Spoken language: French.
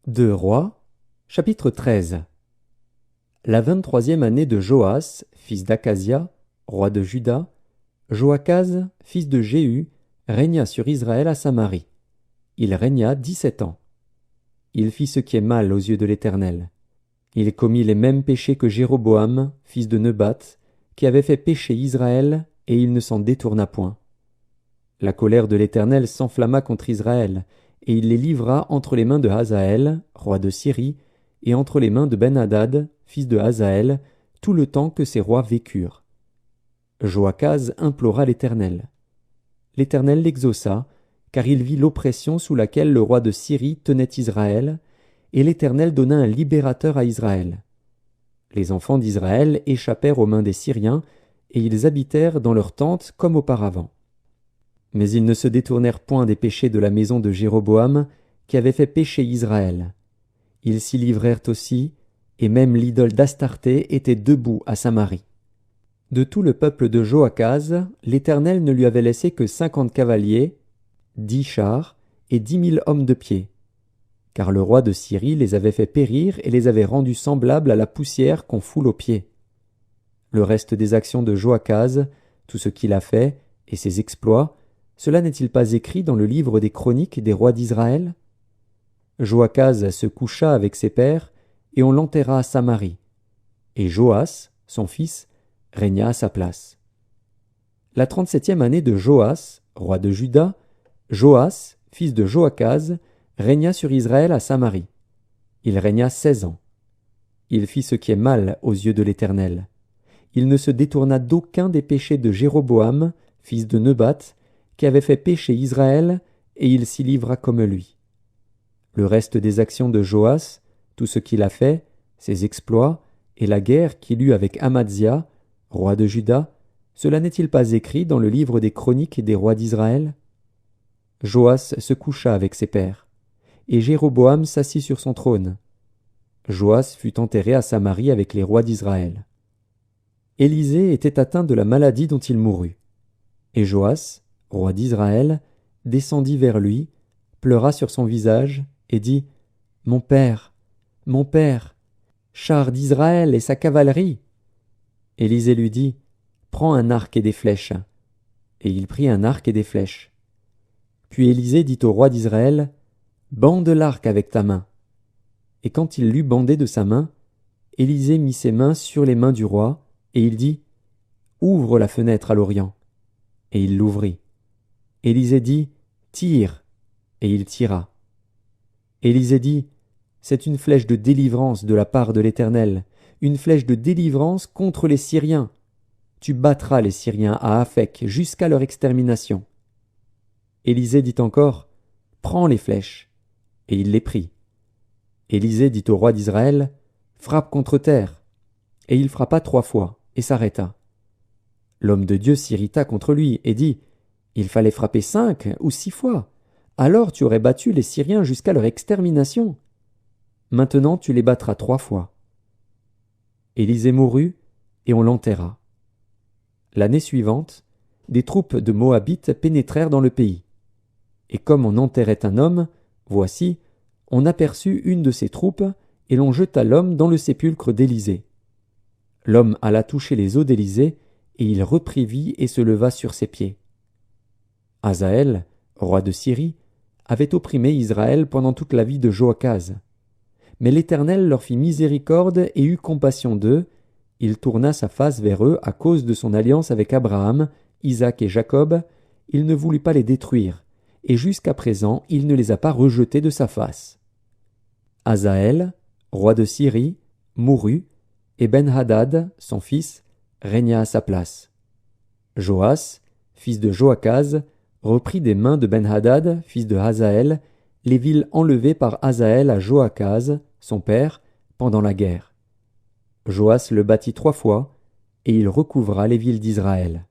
2 Rois, chapitre 13. La 23e année de Joas, fils d'Akazia, roi de Juda, Joachaz, fils de Jéhu, régna sur Israël à Samarie. Il régna 17 ans. Il fit ce qui est mal aux yeux de l'Éternel. Il commit les mêmes péchés que Jéroboam, fils de Nebat, qui avait fait pécher Israël, et il ne s'en détourna point. La colère de l'Éternel s'enflamma contre Israël, et il les livra entre les mains de Hazaël, roi de Syrie, et entre les mains de Ben-Hadad, fils de Hazaël, tout le temps que ces rois vécurent. Joachaz implora l'Éternel. L'Éternel l'exauça, car il vit l'oppression sous laquelle le roi de Syrie tenait Israël, et l'Éternel donna un libérateur à Israël. Les enfants d'Israël échappèrent aux mains des Syriens, et ils habitèrent dans leurs tentes comme auparavant. Mais ils ne se détournèrent point des péchés de la maison de Jéroboam, qui avait fait pécher Israël. Ils s'y livrèrent aussi, et même l'idole d'Astarté était debout à Samarie. De tout le peuple de Joachaz, l'Éternel ne lui avait laissé que 50 cavaliers, 10 chars et 10 000 hommes de pied. Car le roi de Syrie les avait fait périr et les avait rendus semblables à la poussière qu'on foule aux pieds. Le reste des actions de Joachaz, tout ce qu'il a fait, et ses exploits, cela n'est-il pas écrit dans le livre des chroniques des rois d'Israël? Joachaz se coucha avec ses pères, et on l'enterra à Samarie. Et Joas, son fils, régna à sa place. La 37e année de Joas, roi de Juda, Joas, fils de Joachaz, régna sur Israël à Samarie. Il régna 16 ans. Il fit ce qui est mal aux yeux de l'Éternel. Il ne se détourna d'aucun des péchés de Jéroboam, fils de Nebat, qui avait fait pécher Israël, et il s'y livra comme lui. Le reste des actions de Joas, tout ce qu'il a fait, ses exploits, et la guerre qu'il eut avec Amadzia, roi de Juda, cela n'est-il pas écrit dans le livre des chroniques des rois d'Israël? Joas se coucha avec ses pères, et Jéroboam s'assit sur son trône. Joas fut enterré à Samarie avec les rois d'Israël. Élisée était atteint de la maladie dont il mourut. Et Joas, roi d'Israël, descendit vers lui, pleura sur son visage, et dit « Mon père, char d'Israël et sa cavalerie !» Élisée lui dit « Prends un arc et des flèches. » Et il prit un arc et des flèches. Puis Élisée dit au roi d'Israël « Bande l'arc avec ta main. » Et quand il l'eut bandé de sa main, Élisée mit ses mains sur les mains du roi, et il dit « Ouvre la fenêtre à l'Orient. » Et il l'ouvrit. Élisée dit « Tire !» Et il tira. Élisée dit « C'est une flèche de délivrance de la part de l'Éternel, une flèche de délivrance contre les Syriens. Tu battras les Syriens à Aphek jusqu'à leur extermination. » Élisée dit encore « Prends les flèches. » Et il les prit. Élisée dit au roi d'Israël « Frappe contre terre. » Et il frappa 3 fois, et s'arrêta. L'homme de Dieu s'irrita contre lui, et dit « Il fallait frapper 5 ou 6 fois. Alors tu aurais battu les Syriens jusqu'à leur extermination. Maintenant tu les battras 3 fois. » Élisée mourut, et on l'enterra. L'année suivante, des troupes de Moabites pénétrèrent dans le pays. Et comme on enterrait un homme, voici, on aperçut une de ces troupes, et l'on jeta l'homme dans le sépulcre d'Élisée. L'homme alla toucher les os d'Élisée, et il reprit vie et se leva sur ses pieds. Hazaël, roi de Syrie, avait opprimé Israël pendant toute la vie de Joachaz. Mais l'Éternel leur fit miséricorde et eut compassion d'eux. Il tourna sa face vers eux à cause de son alliance avec Abraham, Isaac et Jacob. Il ne voulut pas les détruire, et jusqu'à présent il ne les a pas rejetés de sa face. Hazaël, roi de Syrie, mourut, et Ben-Hadad, son fils, régna à sa place. Joas, fils de Joachaz, reprit des mains de Ben-Hadad, fils de Hazaël, les villes enlevées par Hazaël à Joachaz, son père, pendant la guerre. Joas le bâtit 3 fois, et il recouvra les villes d'Israël.